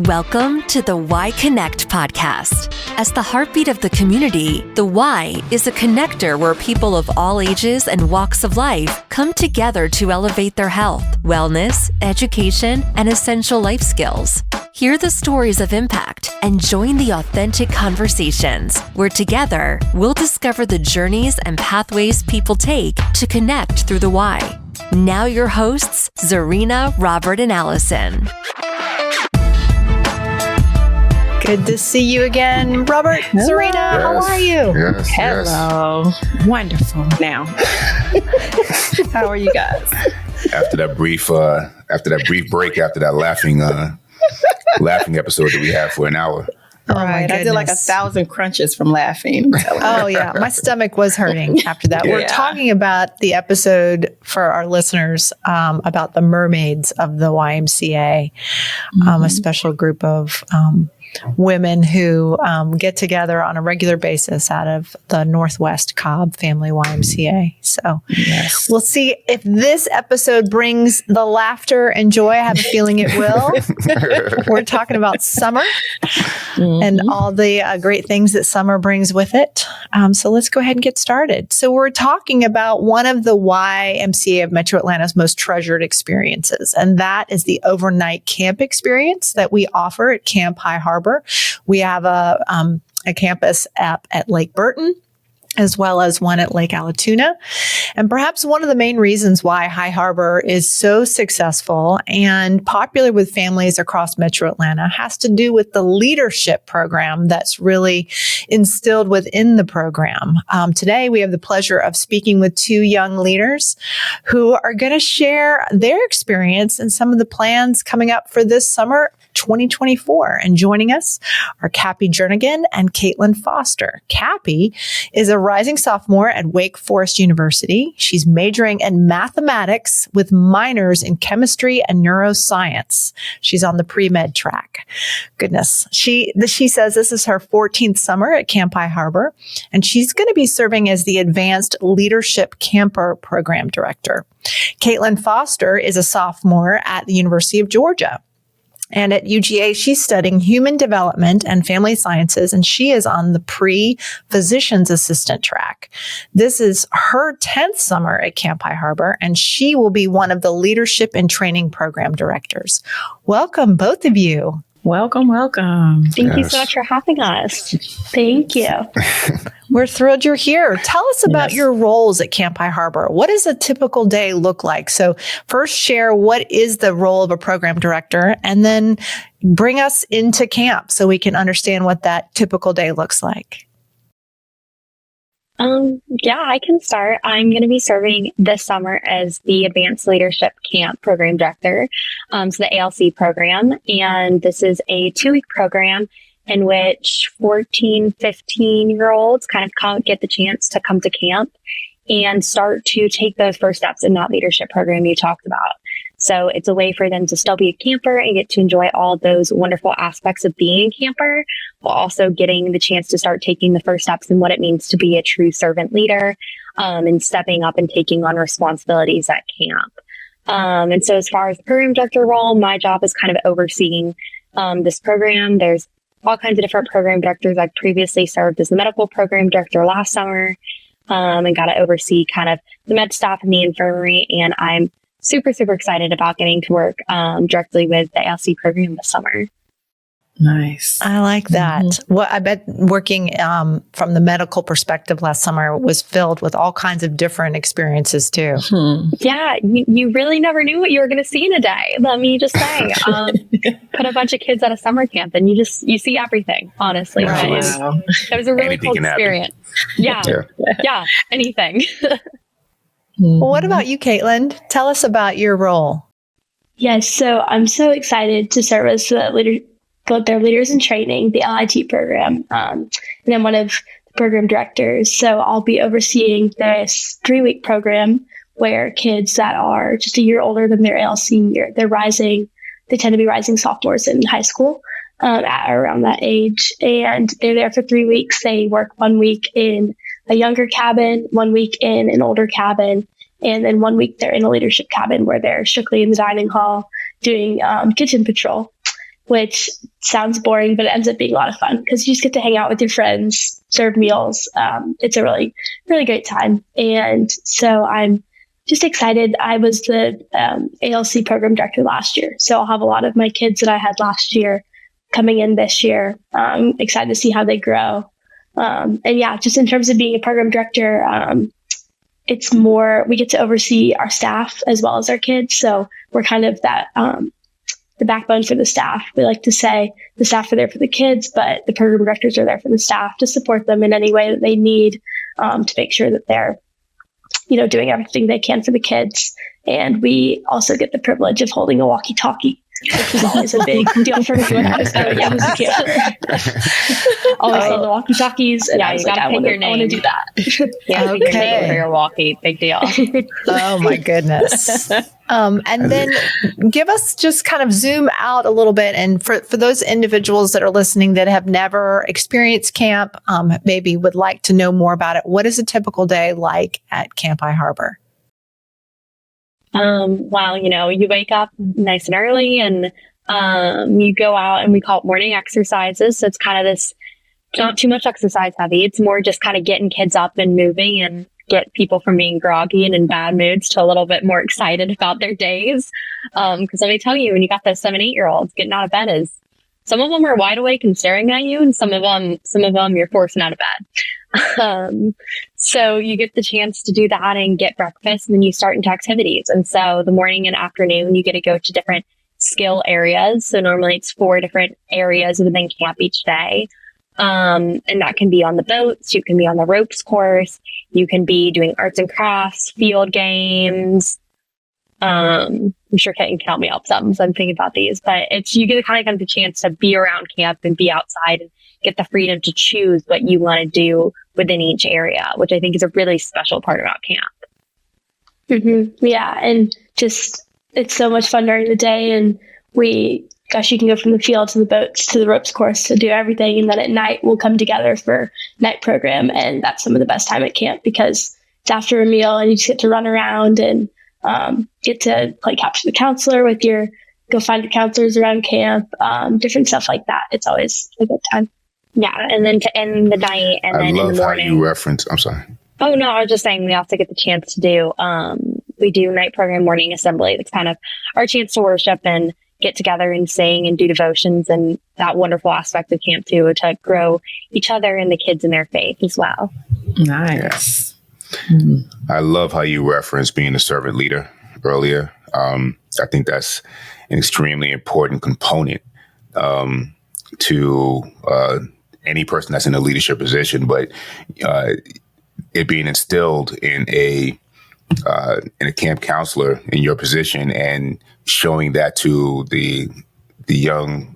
Welcome to the Y Connect podcast. As the heartbeat of the community, the Y is a connector where people of all ages and walks of life come together to elevate their health, wellness, education, and essential life skills. Hear the stories of impact and join the authentic conversations where together we'll discover the journeys and pathways people take to connect through the Y. Now your hosts, Zarina, Robert, and Allison. Good to see you again, Robert. Hello. Zarina, how are you? Yes, Hello. Yes. Wonderful. Now, how are you guys? After that brief break, after that laughing episode that we had for an hour. All right, I did like 1,000 crunches from laughing. Oh, yeah. My stomach was hurting after that. We're talking about the episode for our listeners about the mermaids of the YMCA, a special group of women who get together on a regular basis out of the Northwest Cobb Family YMCA. So we'll see if this episode brings the laughter and joy. I have a feeling it will. We're talking about summer and all the great things that summer brings with it. So let's go ahead and get started. So we're talking about one of the YMCA of Metro Atlanta's most treasured experiences, and that is the overnight camp experience that we offer at Camp High Harbour. We have a campus at Lake Burton, as well as one at Lake Allatoona. And perhaps one of the main reasons why High Harbour is so successful and popular with families across Metro Atlanta has to do with the leadership program that's really instilled within the program. Today, we have the pleasure of speaking with two young leaders who are going to share their experience and some of the plans coming up for this summer 2024. And joining us are Kappi and Caitlin Foster. Kappi is a rising sophomore at Wake Forest University. She's majoring in mathematics with minors in chemistry and neuroscience. She's on the pre-med track. Goodness. She says this is her 14th summer at Camp High Harbour, and she's going to be serving as the Advanced Leadership Camper Program Director. Caitlin Foster is a sophomore at the University of Georgia. And at UGA, she's studying human development and family sciences, and she is on the pre-physician's assistant track. This is her 10th summer at Camp High Harbour, and she will be one of the leadership and training program directors. Welcome, both of you. Welcome, welcome. Thank you so much for having us. Thank you. We're thrilled you're here. Tell us about your roles at Camp High Harbour. What does a typical day look like? So first share what is the role of a program director, and then bring us into camp so we can understand what that typical day looks like. I can start. I'm going to be serving this summer as the Advanced Leadership Camp Program Director, so the ALC program. And this is a 2-week program in which 14, 15-year-olds kind of get the chance to come to camp and start to take those first steps in that leadership program you talked about. So it's a way for them to still be a camper and get to enjoy all those wonderful aspects of being a camper, while also getting the chance to start taking the first steps in what it means to be a true servant leader, and stepping up and taking on responsibilities at camp. And so as far as the program director role, my job is kind of overseeing this program. There's all kinds of different program directors. I previously served as the medical program director last summer, and got to oversee kind of the med staff and the infirmary. And I'm super, super excited about getting to work directly with the ALC program this summer. Nice. I like that. Well, I bet working from the medical perspective last summer was filled with all kinds of different experiences too. Yeah, you really never knew what you were going to see in a day. Let me just say, put a bunch of kids at a summer camp and you see everything, honestly. Wow. It was a really cool experience. Yeah, anything. Well, what about you, Caitlin? Tell us about your role. Yes, so I'm so excited to serve as both their leaders in training, the LIT program, and then one of the program directors. So I'll be overseeing this 3-week program where kids that are just a year older than their ALC year, they tend to be rising sophomores in high school at around that age. And they're there for 3 weeks. They work 1 week in a younger cabin, 1 week in an older cabin, and then 1 week they're in a leadership cabin where they're strictly in the dining hall doing kitchen patrol, which sounds boring, but it ends up being a lot of fun because you just get to hang out with your friends, serve meals. It's a really, really great time. And so I'm just excited. I was the ALC program director last year. So I'll have a lot of my kids that I had last year coming in this year. I'm excited to see how they grow. And yeah, just in terms of being a program director, it's more, we get to oversee our staff as well as our kids. So we're kind of that, the backbone for the staff. We like to say the staff are there for the kids, but the program directors are there for the staff to support them in any way that they need, to make sure that they're, doing everything they can for the kids. And we also get the privilege of holding a walkie-talkie, which is always a big deal for me when I was growing up as a kid. Always love the walkie-talkies, and I was like, I want to do that. Yeah, pick your name for your walkie. Big deal. Oh my goodness. And then give us, just kind of zoom out a little bit. And for those individuals that are listening that have never experienced camp, maybe would like to know more about it, what is a typical day like at Camp High Harbour? Well, you wake up nice and early and you go out, and we call it morning exercises. So it's kind of this, not too much exercise heavy. It's more just kind of getting kids up and moving and get people from being groggy and in bad moods to a little bit more excited about their days. Because let me tell you, when you got those 7-8-year-olds, getting out of bed is, some of them are wide awake and staring at you, and some of them you're forcing out of bed. So you get the chance to do that and get breakfast, and then you start into activities. And so the morning and afternoon, you get to go to different skill areas. So normally it's 4 different areas within camp each day. And that can be on the boats, you can be on the ropes course, you can be doing arts and crafts, field games. I'm sure Kate can help me out some, so I'm thinking about these, but you get the chance to be around camp and be outside and get the freedom to choose what you want to do within each area, which I think is a really special part about camp. Mm-hmm. Yeah. And just, it's so much fun during the day, and you can go from the field to the boats to the ropes course to do everything. And then at night we'll come together for night program. And that's some of the best time at camp because it's after a meal and you just get to run around and get to play capture the counselor go find your counselors around camp, different stuff like that. It's always a good time. Yeah. And then to end the night and then in the morning. I love how you reference, I'm sorry. Oh no, I was just saying we also get the chance to do, we do night program, morning assembly. It's kind of our chance to worship and get together and sing and do devotions, and that wonderful aspect of camp too, to grow each other and the kids in their faith as well. Nice. Yeah. I love how you referenced being a servant leader earlier. I think that's an extremely important component to any person that's in a leadership position, but it being instilled in a camp counselor in your position and showing that to the young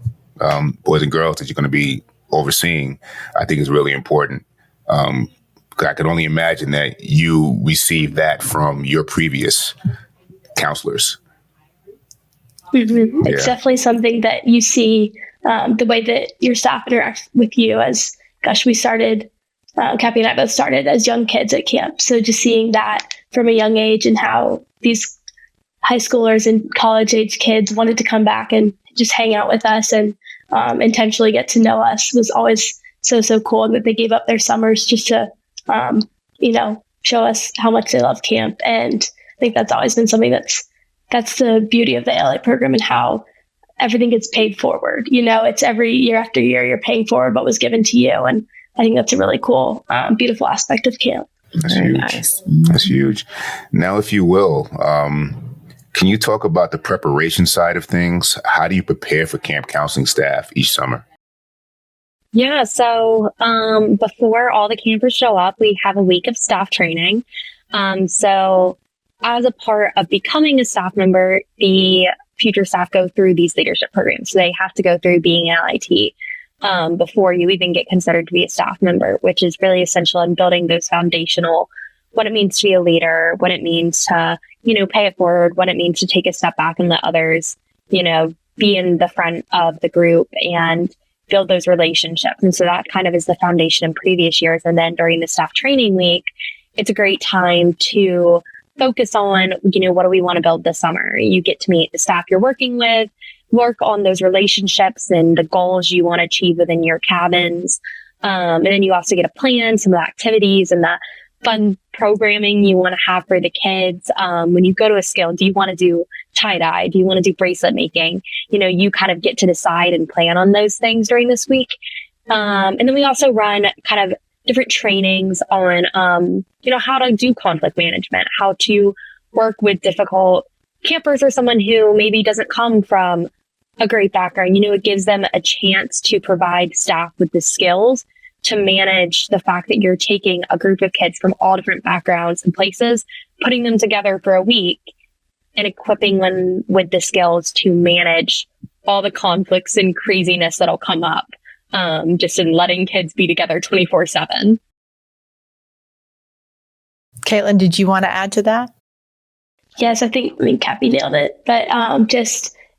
boys and girls that you're going to be overseeing, I think is really important. I can only imagine that you received that from your previous counselors. Mm-hmm. It's definitely something that you see, the way that your staff interacts with you we started, Kappi and I both started as young kids at camp. So just seeing that from a young age and how these high schoolers and college age kids wanted to come back and just hang out with us and intentionally get to know us was always so cool. And that they gave up their summers just to, show us how much they love camp. And I think that's always been something that's the beauty of the ALA program and how everything gets paid forward. It's every year after year, you're paying forward what was given to you. And I think that's a really cool, beautiful aspect of camp. That's very huge. Nice. That's huge. Now, if you will, can you talk about the preparation side of things? How do you prepare for camp counseling staff each summer? Yeah, so before all the campers show up, we have a week of staff training. So as a part of becoming a staff member, the future staff go through these leadership programs. So they have to go through being an LIT before you even get considered to be a staff member, which is really essential in building those foundational, what it means to be a leader, what it means to, pay it forward, what it means to take a step back and let others, be in the front of the group and build those relationships. And so that kind of is the foundation in previous years. And then during the staff training week, it's a great time to focus on, what do we want to build this summer? You get to meet the staff you're working with, work on those relationships and the goals you want to achieve within your cabins. And then you also get to plan some of the activities and the fun programming you want to have for the kids. When you go to a skill, do you want to do tie-dye? Do you want to do bracelet making? You kind of get to decide and plan on those things during this week. And then we also run kind of different trainings on, how to do conflict management, how to work with difficult campers or someone who maybe doesn't come from a great background. It gives them a chance to provide staff with the skills to manage the fact that you're taking a group of kids from all different backgrounds and places, putting them together for a week and equipping them with the skills to manage all the conflicts and craziness that'll come up, just in letting kids be together 24/7. Caitlin, did you want to add to that? Yes, I think Kappi nailed it. But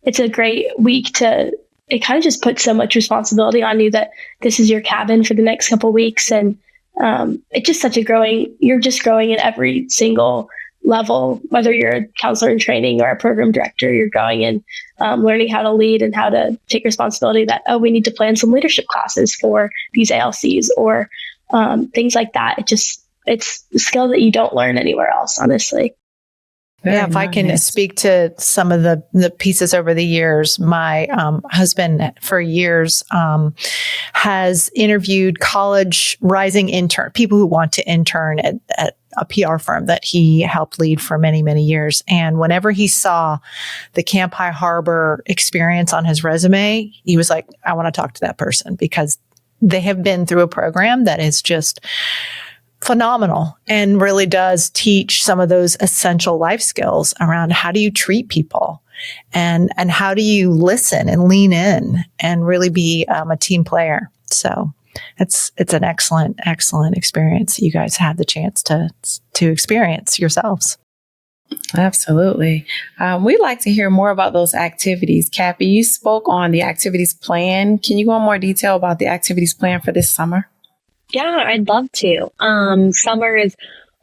it's a great week it kind of just puts so much responsibility on you that this is your cabin for the next couple of weeks. And it's just you're just growing in every single level, whether you're a counselor in training or a program director, you're going in learning how to lead and how to take responsibility that, we need to plan some leadership classes for these ALCs or things like that. It's a skill that you don't learn anywhere else, honestly. If I can speak to some of the pieces over the years, my husband for years has interviewed college rising people who want to intern at a PR firm that he helped lead for many, many years. And whenever he saw the Camp High Harbour experience on his resume, he was like, I want to talk to that person because they have been through a program that is just phenomenal and really does teach some of those essential life skills around how do you treat people and how do you listen and lean in and really be a team player. So it's an excellent experience you guys had the chance to experience yourselves. Absolutely. We'd like to hear more about those activities. Kappi, you spoke on the activities plan. Can you go in more detail about the activities plan for this summer? Yeah, I'd love to. Summer is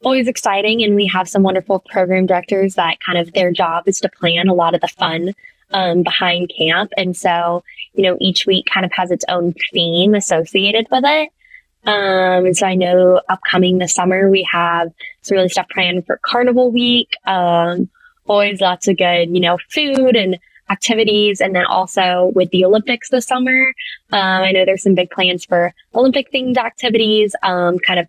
always exciting, and we have some wonderful program directors that kind of their job is to plan a lot of the fun behind camp. And so, each week kind of has its own theme associated with it. And so I know upcoming this summer, we have some really stuff planned for Carnival Week. Always lots of good, food and activities. And then also with the Olympics this summer, I know there's some big plans for Olympic themed activities, kind of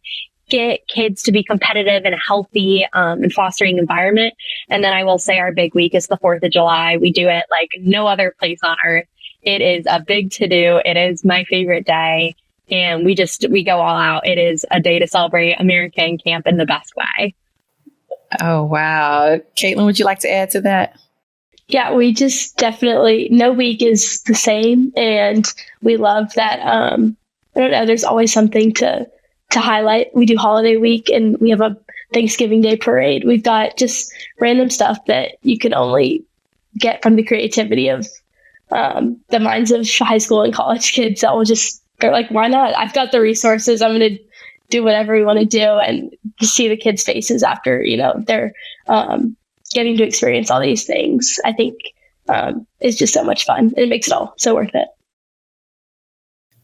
get kids to be competitive and healthy, and fostering environment. And then I will say our big week is the 4th of July. We do it like no other place on earth. It is a big to do. It is my favorite day. And we go all out. It is a day to celebrate America and camp in the best way. Oh, wow. Caitlin, would you like to add to that? Yeah, we just definitely, no week is the same. And we love that, I don't know, there's always something to highlight. We do holiday week and we have a Thanksgiving Day parade. We've got just random stuff that you can only get from the creativity of the minds of high school and college kids that they're like, why not? I've got the resources. I'm going to do whatever we want to do. And you see the kids' faces after, they're getting to experience all these things. I think it's just so much fun. It makes it all so worth it.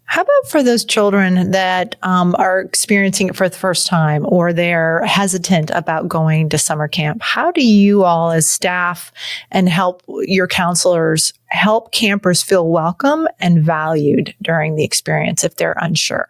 How about for those children that are experiencing it for the first time or they're hesitant about going to summer camp? How do you all as staff and help your counselors help campers feel welcome and valued during the experience if they're unsure?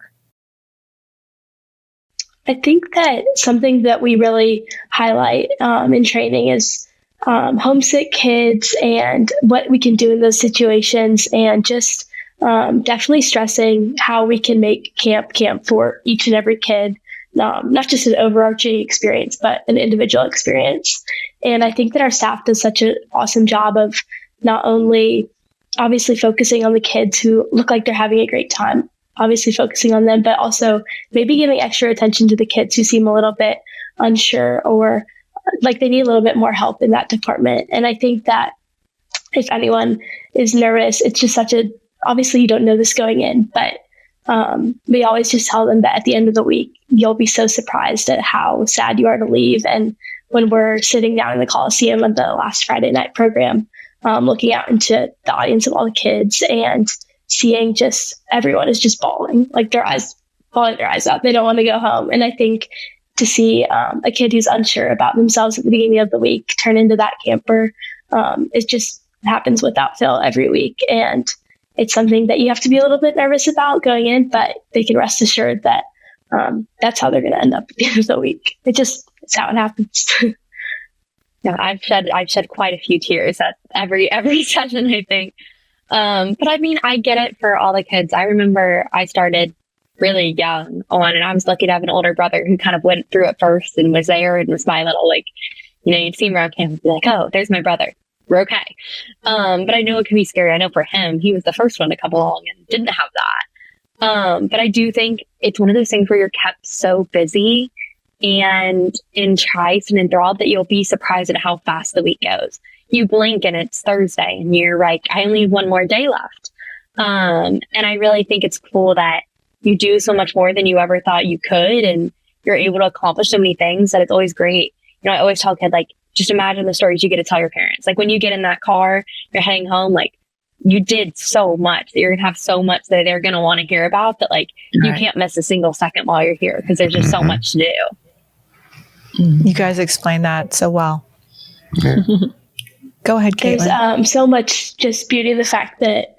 I think that something that we really highlight in training is homesick kids and what we can do in those situations, and just definitely stressing how we can make camp for each and every kid, not just an overarching experience, but an individual experience. And I think that our staff does such an awesome job of not only obviously focusing on the kids who look like they're having a great time, obviously focusing on them, but also maybe giving extra attention to the kids who seem a little bit unsure or like they need a little bit more help in that department. And I think that if anyone is nervous, it's just obviously you don't know this going in, but we always just tell them that at the end of the week, you'll be so surprised at how sad you are to leave. And when we're sitting down in the Coliseum at the last Friday night program, looking out into the audience of all the kids and seeing just everyone is just bawling, like bawling their eyes out. They don't want to go home. And I think to see a kid who's unsure about themselves at the beginning of the week turn into that camper, it just happens without fail every week. And it's something that you have to be a little bit nervous about going in, but they can rest assured that that's how they're going to end up at the end of the week. It's how it happens. Yeah, I've shed quite a few tears at every session, I think. But I mean, I get it for all the kids. I remember I started really young on, and I was lucky to have an older brother who kind of went through it first and was there and was my little, like, you'd see him around camp and be like, oh, there's my brother. We're okay. But I know it can be scary. I know for him, he was the first one to come along and didn't have that. But I do think it's one of those things where you're kept so busy and enticed and enthralled that you'll be surprised at how fast the week goes. You blink and it's Thursday and you're like, I only have one more day left. And I really think it's cool that you do so much more than you ever thought you could, and you're able to accomplish so many things that it's always great. I always tell kids, like, just imagine the stories you get to tell your parents. Like, when you get in that car, you're heading home, like, you did so much that you're going to have so much that they're going to want to hear about that, like, you can't miss a single second while you're here because there's just so much to do. You guys explained that so well. Yeah. Go ahead, Caitlin. There's so much just beauty in the fact that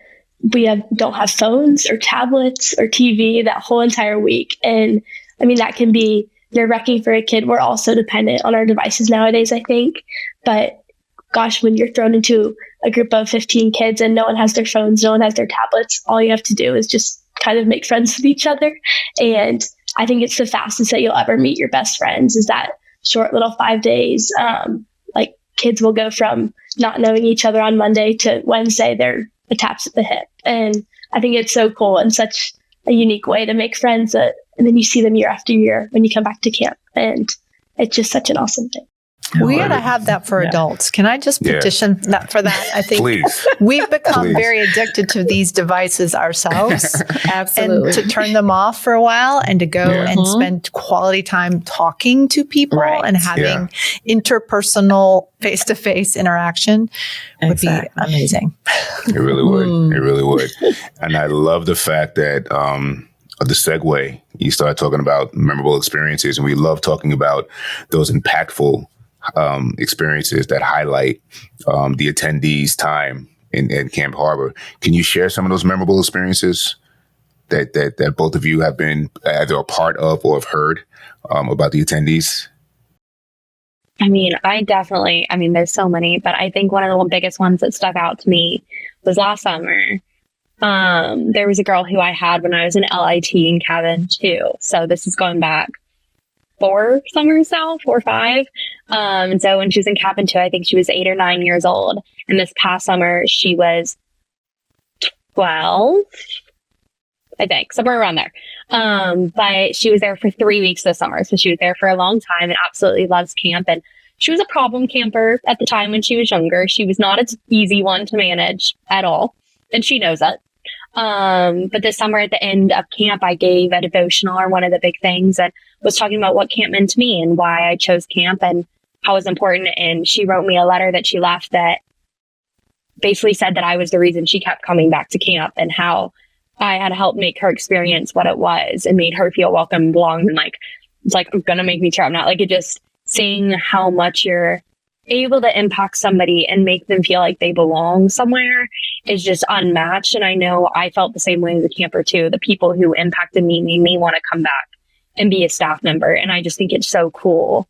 we don't have phones or tablets or TV that whole entire week. And I mean, that can be nerve-wracking for a kid. We're all so dependent on our devices nowadays, I think. But gosh, when you're thrown into a group of 15 kids and no one has their phones, no one has their tablets, all you have to do is just kind of make friends with each other. And I think it's the fastest that you'll ever meet your best friends is that short little 5 days. Like, kids will go from not knowing each other on Monday to Wednesday, they're attached at the hip. And I think it's so cool and such a unique way to make friends and then you see them year after year when you come back to camp. And it's just such an awesome thing. We got to have that for adults. Can I just petition that for that? I think we've become very addicted to these devices ourselves. Absolutely. And to turn them off for a while and to go and spend quality time talking to people and having interpersonal face-to-face interaction would be amazing. It really would. It really would. And I love the fact that the segue, you started talking about memorable experiences, and we love talking about those impactful experiences that highlight the attendees' time in Camp Harbor. Can you share some of those memorable experiences that both of you have been either a part of or have heard about the attendees? I mean, there's so many, but I think one of the biggest ones that stuck out to me was last summer. There was a girl who I had when I was in LIT in cabin 2. So this is going back 4 summers now, 4 or 5. And so when she was in cabin 2, I think she was 8 or 9 years old. And this past summer, she was 12, I think, somewhere around there. But she was there for 3 weeks this summer. So she was there for a long time and absolutely loves camp. And she was a problem camper at the time when she was younger. She was not an easy one to manage at all. And she knows it. But this summer at the end of camp, I gave a devotional, or one of the big things, and was talking about what camp meant to me and why I chose camp and how it was important. And she wrote me a letter that she left that basically said that I was the reason she kept coming back to camp, and how I had helped make her experience what it was and made her feel welcome and belonged. And it's like, I'm going to make me tear up now. Like, it just seeing how much you're able to impact somebody and make them feel like they belong somewhere is just unmatched. And I know I felt the same way as a camper too. The people who impacted me made me want to come back and be a staff member. And I just think it's so cool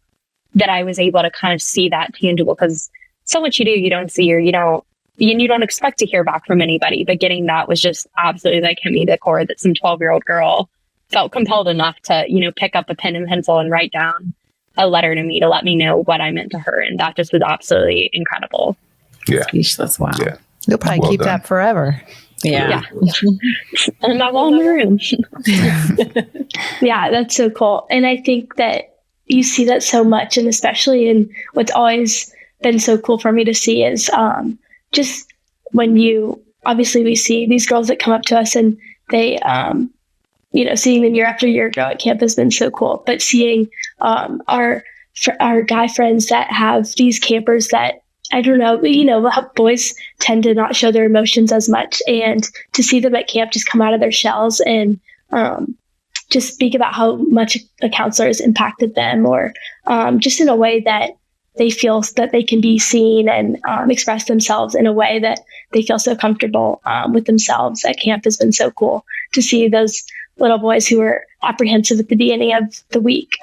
that I was able to kind of see that tangible, because so much you do, you don't see, or you don't expect to hear back from anybody. But getting that was just absolutely like hit me to the core, that some 12-year-old girl felt compelled enough to, pick up a pen and pencil and write down a letter to me to let me know what I meant to her. And that just was absolutely incredible. Yeah. Speechless. Wow. Yeah. You'll probably keep that forever. Yeah. And my wall in the room. Yeah, that's so cool. And I think that you see that so much, and especially in what's always been so cool for me to see is just when obviously we see these girls that come up to us, and they, seeing them year after year grow at camp has been so cool. But seeing our guy friends that have these campers that I don't know, how boys tend to not show their emotions as much, and to see them at camp just come out of their shells and just speak about how much a counselor has impacted them, or just in a way that they feel that they can be seen and express themselves in a way that they feel so comfortable with themselves at camp has been so cool to see those little boys who were apprehensive at the beginning of the week,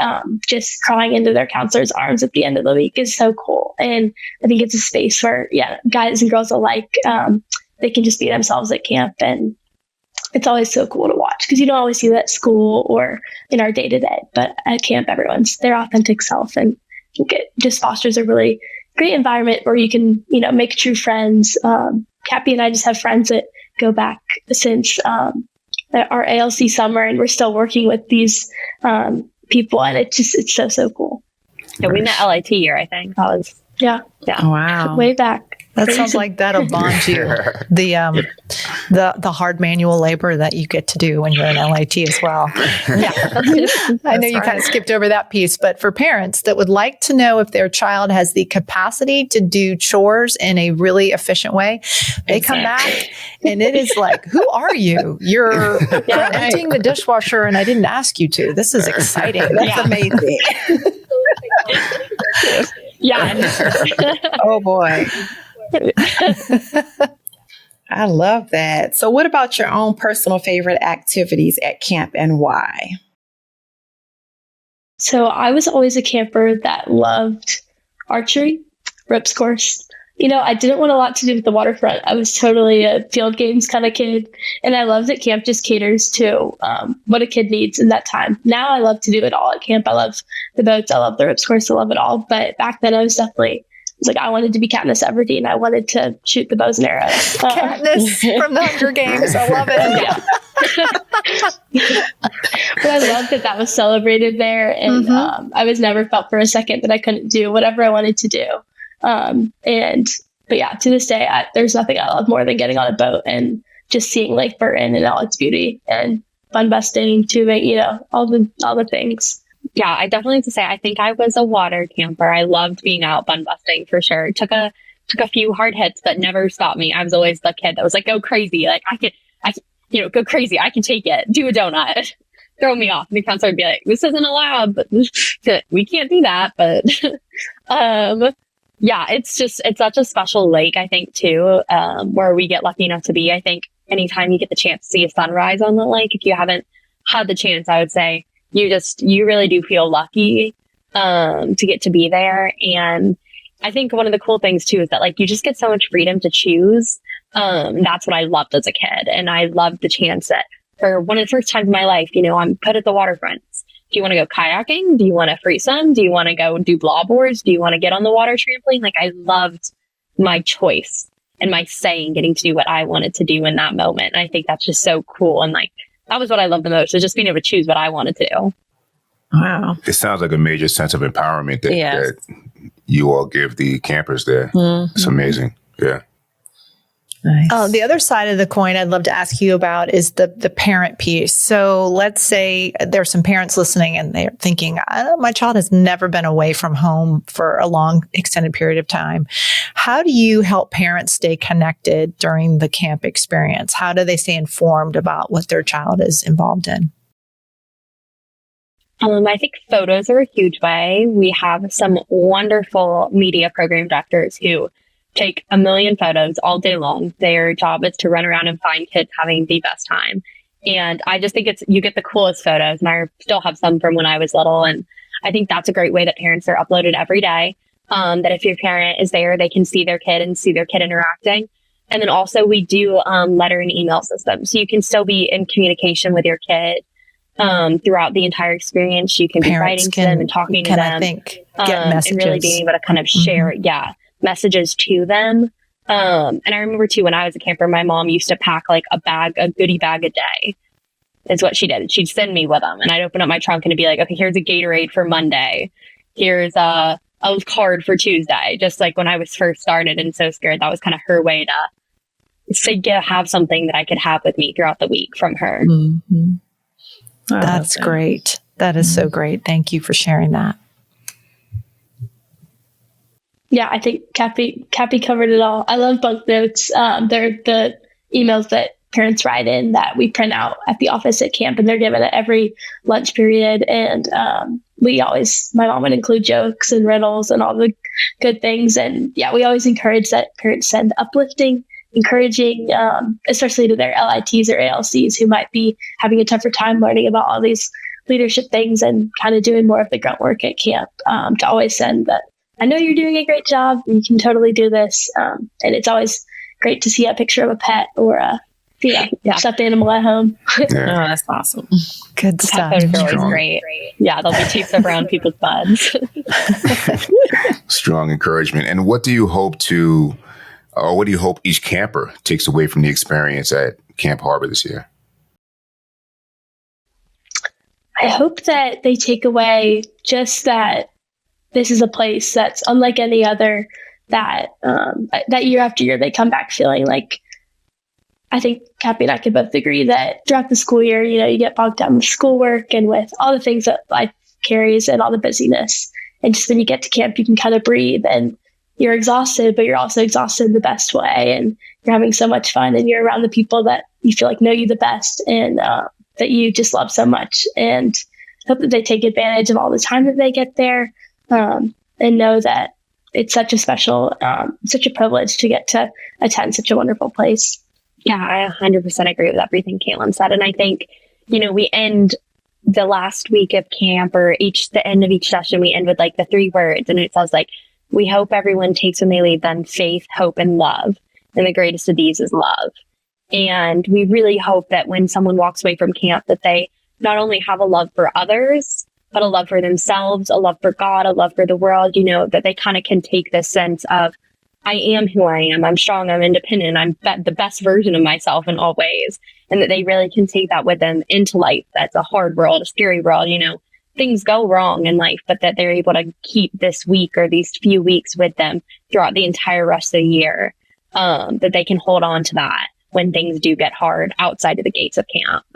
just crawling into their counselor's arms at the end of the week is so cool. And I think it's a space where, guys and girls alike, they can just be themselves at camp. And it's always so cool to watch because you don't always see that at school or in our day to day, but at camp, everyone's their authentic self. And I think it just fosters a really great environment where you can, make true friends. Kappi and I just have friends that go back since our ALC summer, and we're still working with these people, and it's so cool. Yeah, we met LIT year, I think. That was Wow, way back. That sounds like that'll bond you. The hard manual labor that you get to do when you're in LIT as well. Yeah. I know you kind of skipped over that piece, but for parents that would like to know if their child has the capacity to do chores in a really efficient way, they come back and it is like, who are you? You're emptying the dishwasher and I didn't ask you to. This is exciting. That's amazing. Oh boy. I love that. So what about your own personal favorite activities at camp and why? So I was always a camper that loved archery, ropes course. I didn't want a lot to do with the waterfront. I was totally a field games kind of kid. And I love that camp just caters to what a kid needs in that time. Now I love to do it all at camp. I love the boats. I love the ropes course. I love it all. But back then I was like, I wanted to be Katniss Everdeen. I wanted to shoot the bows and arrows. Katniss from the Hunger Games. I love it. But I love that was celebrated there. And I was never felt for a second that I couldn't do whatever I wanted to do. But to this day, there's nothing I love more than getting on a boat and just seeing Lake Burton and all its beauty and fun busting, tubing, all the things. Yeah, I definitely have to say, I think I was a water camper. I loved being out bun busting for sure. It took a few hard hits, but never stopped me. I was always the kid that was like, go crazy. Like I can, go crazy. I can take it. Do a donut. Throw me off. And the counselor would be like, this isn't allowed, but we can't do that. But, it's such a special lake, I think, too, where we get lucky enough to be. I think anytime you get the chance to see a sunrise on the lake, if you haven't had the chance, I would say you really do feel lucky to get to be there. And I think one of the cool things too is that you just get so much freedom to choose. That's what I loved as a kid. And I loved the chance that for one of the first times in my life, I'm put at the waterfront. Do you want to go kayaking? Do you want to free swim? Do you want to go do blow boards? Do you want to get on the water trampoline? I loved my choice and my say in getting to do what I wanted to do in that moment. And I think that's just so cool. And that was what I loved the most, was just being able to choose what I wanted to do. Wow. It sounds like a major sense of empowerment that you all give the campers there. Mm-hmm. It's amazing. Yeah. Nice. The other side of the coin I'd love to ask you about is the parent piece. So let's say there's some parents listening and they're thinking, my child has never been away from home for a long extended period of time. How do you help parents stay connected during the camp experience? How do they stay informed about what their child is involved in? I think photos are a huge way. We have some wonderful media program directors who take a million photos all day long. Their job is to run around and find kids having the best time. And I just think you get the coolest photos. And I still have some from when I was little. And I think that's a great way that parents are uploaded every day. That if your parent is there, they can see their kid and see their kid interacting. And then also we do letter and email systems. So you can still be in communication with your kid throughout the entire experience. You can be writing to them and talking to them. I think get messages. And really being able to kind of share, messages to them. And I remember too, when I was a camper, my mom used to pack a goodie bag a day is what she did. She'd send me with them and I'd open up my trunk and it'd be like, okay, here's a Gatorade for Monday. Here's a card for Tuesday. Just like when I was first started and so scared, that was kind of her way to have something that I could have with me throughout the week from her. Mm-hmm. That's great. That is so great. Thank you for sharing that. Yeah, I think Kappi covered it all. I love bunk notes. They're the emails that parents write in that we print out at the office at camp, and they're given at every lunch period. And my mom would include jokes and riddles and all the good things. And yeah, we always encourage that parents send uplifting, encouraging, especially to their LITs or ALCs who might be having a tougher time learning about all these leadership things and kind of doing more of the grunt work at camp, to always send that. I know you're doing a great job. You can totally do this. And it's always great to see a picture of a pet or a stuffed animal at home. Oh, that's awesome. Good stuff. Photos are always great. Yeah, they'll be chased around people's buds. Strong encouragement. And what do you hope each camper takes away from the experience at Camp Harbour this year? I hope that they take away just that this is a place that's unlike any other, that that year after year they come back feeling like, I think Kappi and I could both agree that throughout the school year, you get bogged down with schoolwork and with all the things that life carries and all the busyness. And just when you get to camp, you can kind of breathe and you're exhausted, but you're also exhausted in the best way. And you're having so much fun and you're around the people that you feel like know you the best and that you just love so much. And I hope that they take advantage of all the time that they get there, and know that it's such a special, such a privilege to get to attend such a wonderful place. Yeah, I 100% agree with everything Caitlin said. And I think, we end the last week of camp or the end of each session, we end with like the 3 words. And it says like, we hope everyone takes when they leave them faith, hope, and love. And the greatest of these is love. And we really hope that when someone walks away from camp, that they not only have a love for others, but a love for themselves, a love for God, a love for the world, that they kind of can take this sense of, I am who I am. I'm strong. I'm independent. I'm the best version of myself in all ways. And that they really can take that with them into life. That's a hard world, a scary world. Things go wrong in life, but that they're able to keep this week or these few weeks with them throughout the entire rest of the year. That they can hold on to that when things do get hard outside of the gates of camp.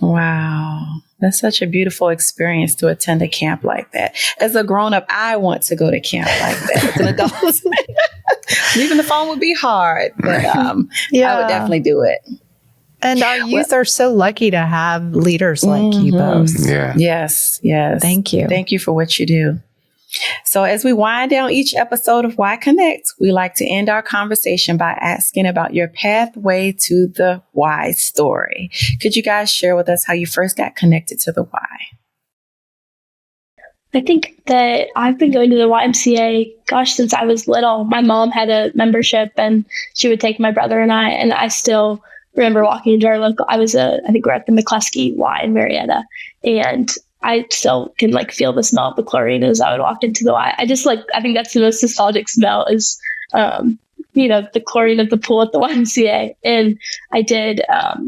Wow. That's such a beautiful experience to attend a camp like that. As a grown-up, I want to go to camp like that. As an adult, leaving the phone would be hard, but I would definitely do it. And our youth are so lucky to have leaders like you both. Yeah. Yes. Thank you. Thank you for what you do. So as we wind down each episode of Y Connect, we like to end our conversation by asking about your pathway to the Y story. Could you guys share with us how you first got connected to the Y? I think that I've been going to the YMCA, since I was little. My mom had a membership and she would take my brother and I still remember walking into our local, I think we're at the McCluskey Y in Marietta, and I still can feel the smell of the chlorine as I would walk into the Y. I think that's the most nostalgic smell is, the chlorine of the pool at the YMCA. And I did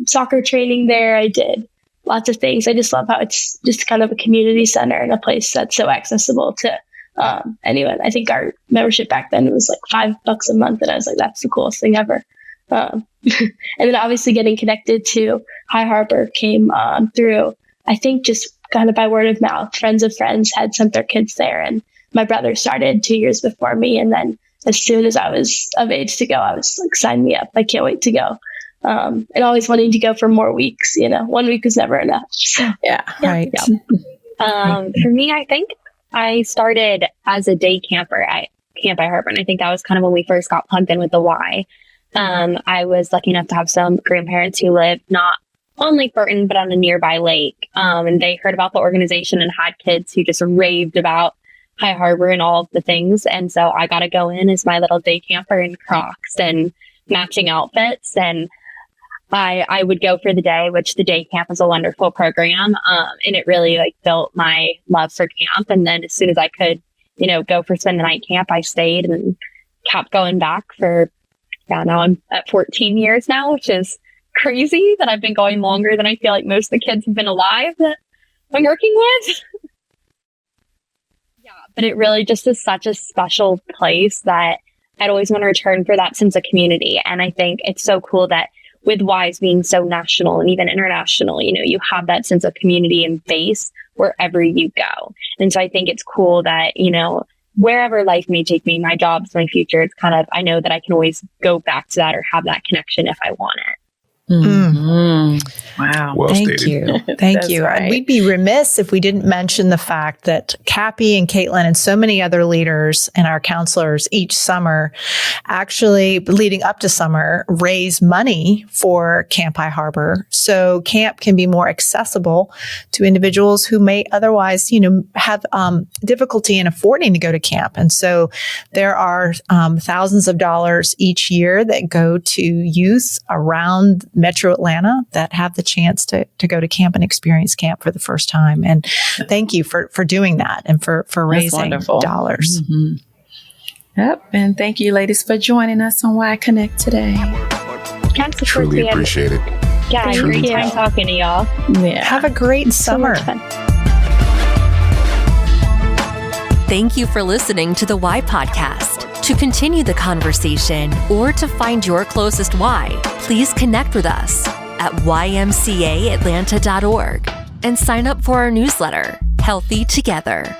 soccer training there. I did lots of things. I just love how it's just kind of a community center and a place that's so accessible to anyone. I think our membership back then was $5 a month. And I was like, that's the coolest thing ever. And then obviously getting connected to High Harbour came through, I think, just kind of by word of mouth. Friends of friends had sent their kids there, and my brother started 2 years before me. And then as soon as I was of age to go, I was like, sign me up. I can't wait to go. And always wanting to go for more weeks. 1 week was never enough. So, right. Yeah. For me, I think I started as a day camper at Camp High Harbour. And I think that was kind of when we first got plugged in with the Y. I was lucky enough to have some grandparents who lived not on Lake Burton, but on a nearby lake. And they heard about the organization and had kids who just raved about High Harbour and all of the things. And so I got to go in as my little day camper in Crocs and matching outfits. And I would go for the day, which the day camp is a wonderful program. And it really built my love for camp. And then as soon as I could, go for spend the night camp, I stayed and kept going back for, now I'm at 14 years now, which is crazy that I've been going longer than I feel like most of the kids have been alive that I'm working with. But it really just is such a special place that I'd always want to return for that sense of community. And I think it's so cool that with Ys being so national and even international, you have that sense of community and base wherever you go. And so I think it's cool that, wherever life may take me, my jobs, my future, it's kind of, I know that I can always go back to that or have that connection if I want it. Mm-hmm. Wow. Well Thank stated. you. Thank That's you. right. We'd be remiss if we didn't mention the fact that Kappi and Caitlin and so many other leaders and our counselors each summer, actually leading up to summer, raise money for Camp High Harbour. So camp can be more accessible to individuals who may otherwise, have difficulty in affording to go to camp. And so there are thousands of dollars each year that go to youth around Metro Atlanta that have the chance to go to camp and experience camp for the first time. And thank you for doing that and for raising dollars. Mm-hmm. Yep. And thank you, ladies, for joining us on Y Connect today. Yes, of Truly course, appreciate it. Yeah, I had a great time talking to y'all. Yeah. Have a great summer. So much fun. Thank you for listening to the Y Podcast. To continue the conversation or to find your closest Y, please connect with us at ymcaatlanta.org and sign up for our newsletter, Healthy Together.